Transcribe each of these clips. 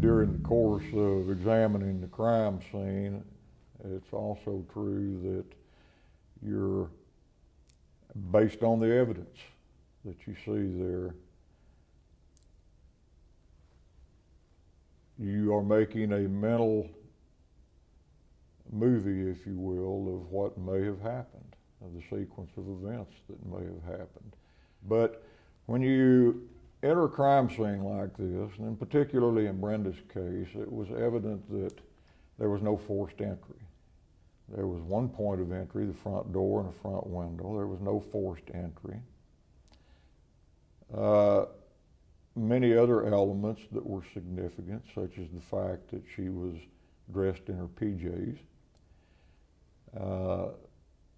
during the course of examining the crime scene, it's also true that you're, based on the evidence that you see there, you are making a mental movie, if you will, of what may have happened, of the sequence of events that may have happened. But when you enter a crime scene like this, and particularly in Brenda's case, it was evident that there was no forced entry. There was one point of entry, the front door and the front window. There was no forced entry. Many other elements that were significant, such as the fact that she was dressed in her PJs.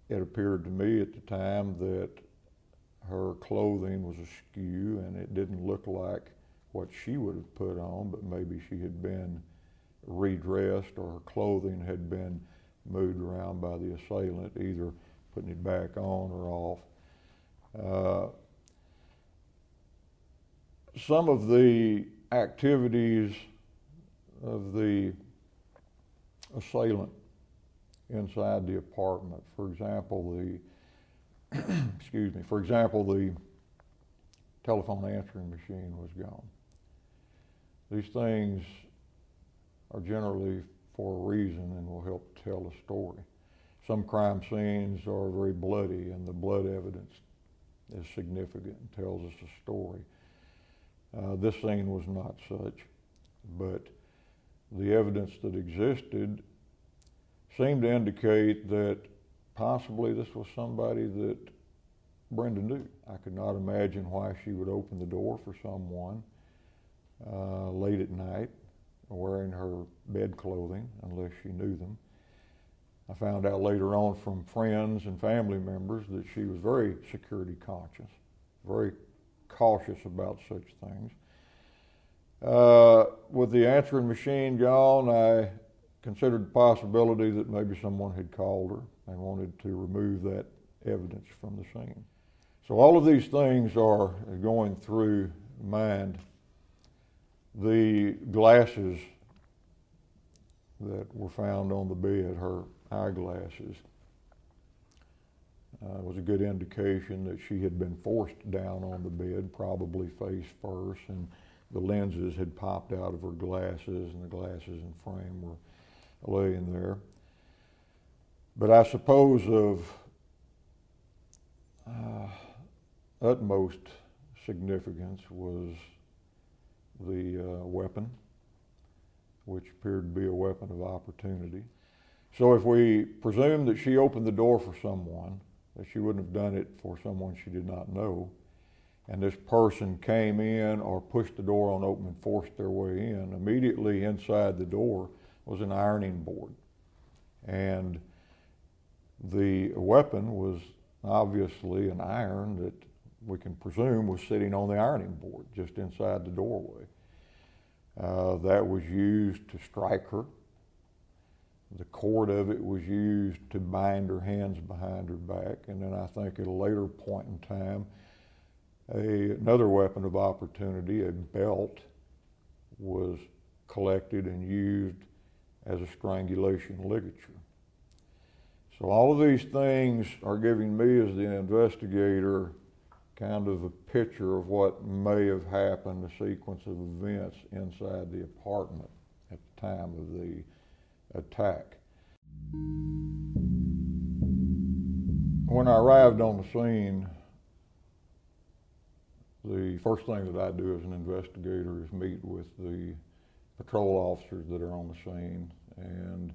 It appeared to me at the time that her clothing was askew, and it didn't look like what she would have put on, but maybe she had been redressed or her clothing had been moved around by the assailant, either putting it back on or off. Some of the activities of the assailant inside the apartment, for example, the the telephone answering machine was gone. These things are generally for a reason and will help tell a story. Some crime scenes are very bloody, and the blood evidence is significant and tells us a story. This scene was not such, but the evidence that existed seemed to indicate that possibly this was somebody that Brenda knew. I could not imagine why she would open the door for someone late at night wearing her bed clothing unless she knew them. I found out later on from friends and family members that she was very security conscious, very cautious about such things. With the answering machine gone, I considered the possibility that maybe someone had called her and wanted to remove that evidence from the scene. So all of these things are going through mind. The glasses that were found on the bed, her eyeglasses, was a good indication that she had been forced down on the bed, probably face first, and the lenses had popped out of her glasses, and the glasses and frame were laying there. But I suppose of utmost significance was the weapon, which appeared to be a weapon of opportunity. So if we presume that she opened the door for someone, that she wouldn't have done it for someone she did not know, and this person came in or pushed the door on open and forced their way in, immediately inside the door was an ironing board. And the weapon was obviously an iron that we can presume was sitting on the ironing board just inside the doorway. That was used to strike her. The cord of it was used to bind her hands behind her back, and then I think at a later point in time, another weapon of opportunity, a belt, was collected and used as a strangulation ligature. So all of these things are giving me, as the investigator, kind of a picture of what may have happened, the sequence of events inside the apartment at the time of the attack. When I arrived on the scene, the first thing that I do as an investigator is meet with the patrol officers that are on the scene. And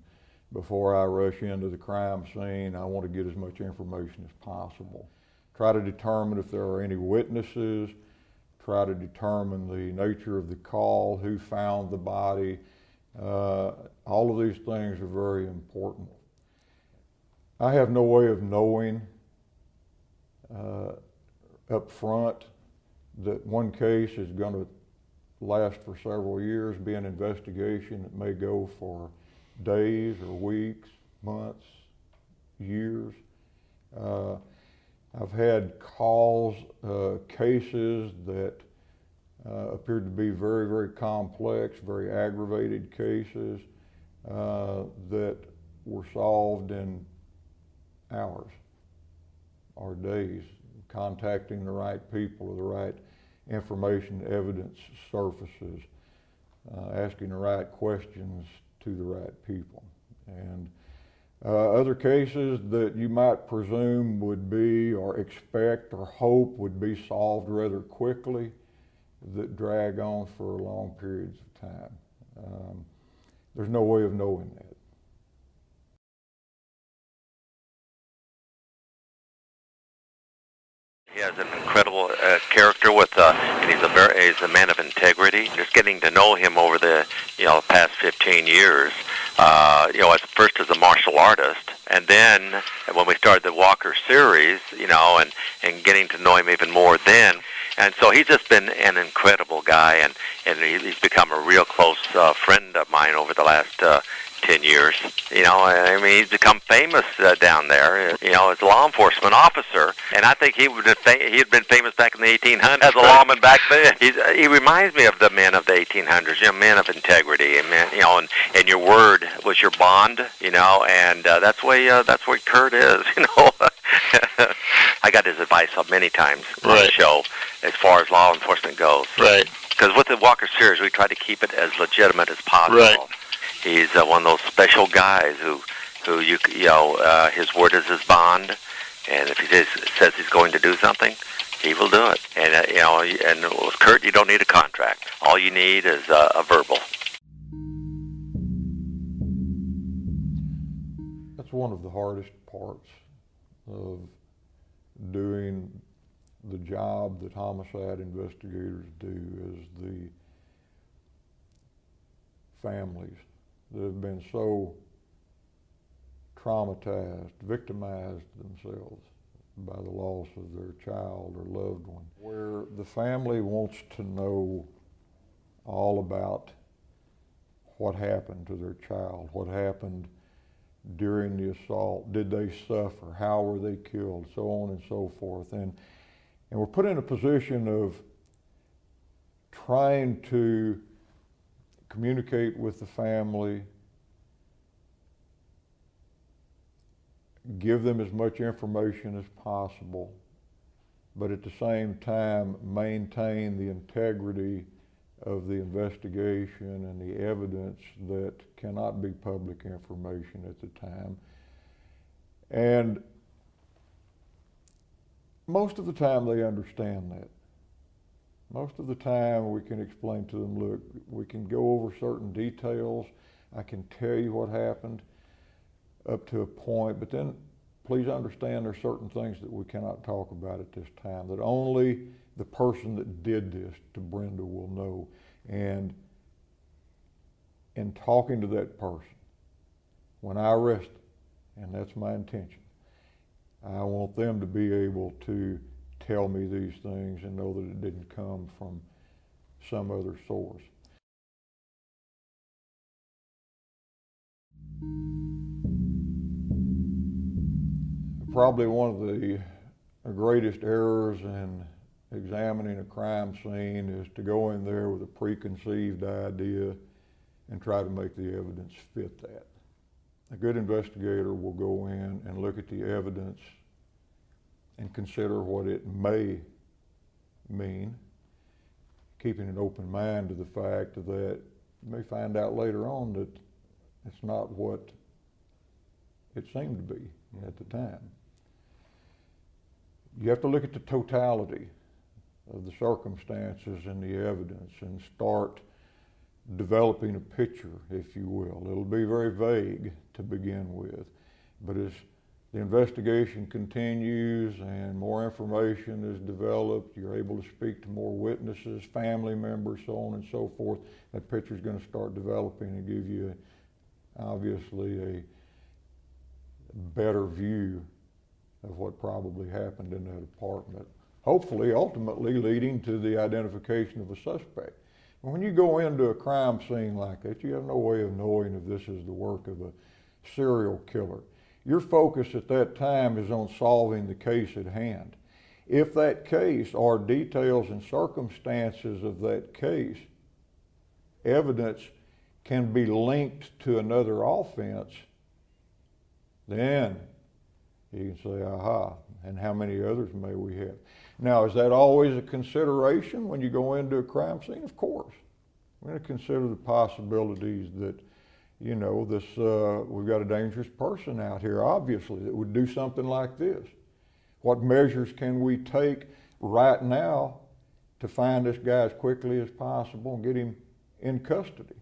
before I rush into the crime scene, I want to get as much information as possible. Try to determine if there are any witnesses, try to determine the nature of the call, who found the body. All of these things are very important. I have no way of knowing up front that one case is going to last for several years, be an investigation that may go for days or weeks, months, years. I've had calls, cases that appeared to be very, very complex, very aggravated cases that were solved in hours or days, contacting the right people or the right information, evidence surfaces, asking the right questions to the right people. And other cases that you might presume would be or expect or hope would be solved rather quickly that drag on for long periods of time. There's no way of knowing that. He has an incredible character with, and he's a man of integrity. Just getting to know him over the past 15 years. At first as a martial artist, and then when we started the Walker series, and getting to know him even more then. And so he's just been an incredible guy, and he's become a real close friend of mine over the last 10 years. He's become famous down there, as a law enforcement officer. And I think he had been famous back in the 1800s as a lawman back then. He reminds me of the men of the 1800s, men of integrity, and your word was your bond, and that's where Kurt is, I got his advice many times on the show as far as law enforcement goes. Right. Because with the Walker series, we try to keep it as legitimate as possible. Right. He's one of those special guys who his word is his bond, and if he says he's going to do something, he will do it. And and with Kurt, you don't need a contract. All you need is a verbal. That's one of the hardest parts of doing the job that homicide investigators do, is the families that have been so traumatized, victimized themselves by the loss of their child or loved one, where the family wants to know all about what happened to their child, what happened during the assault, did they suffer, how were they killed, so on and so forth. And we're put in a position of trying to communicate with the family, give them as much information as possible, but at the same time maintain the integrity of the investigation and the evidence that cannot be public information at the time. And most of the time they understand that. Most of the time we can explain to them, look, we can go over certain details, I can tell you what happened up to a point, but then please understand there's certain things that we cannot talk about at this time, that only the person that did this to Brenda will know. And in talking to that person, when I arrest them, and that's my intention, I want them to be able to tell me these things and know that it didn't come from some other source. Probably one of the greatest errors in examining a crime scene is to go in there with a preconceived idea and try to make the evidence fit that. A good investigator will go in and look at the evidence and consider what it may mean, keeping an open mind to the fact that you may find out later on that it's not what it seemed to be at the time. You have to look at the totality of the circumstances and the evidence and start developing a picture, if you will. It'll be very vague to begin with, but as the investigation continues and more information is developed, you're able to speak to more witnesses, family members, so on and so forth, that picture is going to start developing and give you, obviously, a better view of what probably happened in that apartment, hopefully ultimately leading to the identification of a suspect. When you go into a crime scene like that, you have no way of knowing if this is the work of a serial killer. Your focus at that time is on solving the case at hand. if that case or details and circumstances of that case, evidence can be linked to another offense, then you can say, aha, and how many others may we have? Now, is that always a consideration when you go into a crime scene? Of course. We're going to consider the possibilities that, you know, we've got a dangerous person out here, obviously, that would do something like this. What measures can we take right now to find this guy as quickly as possible and get him in custody?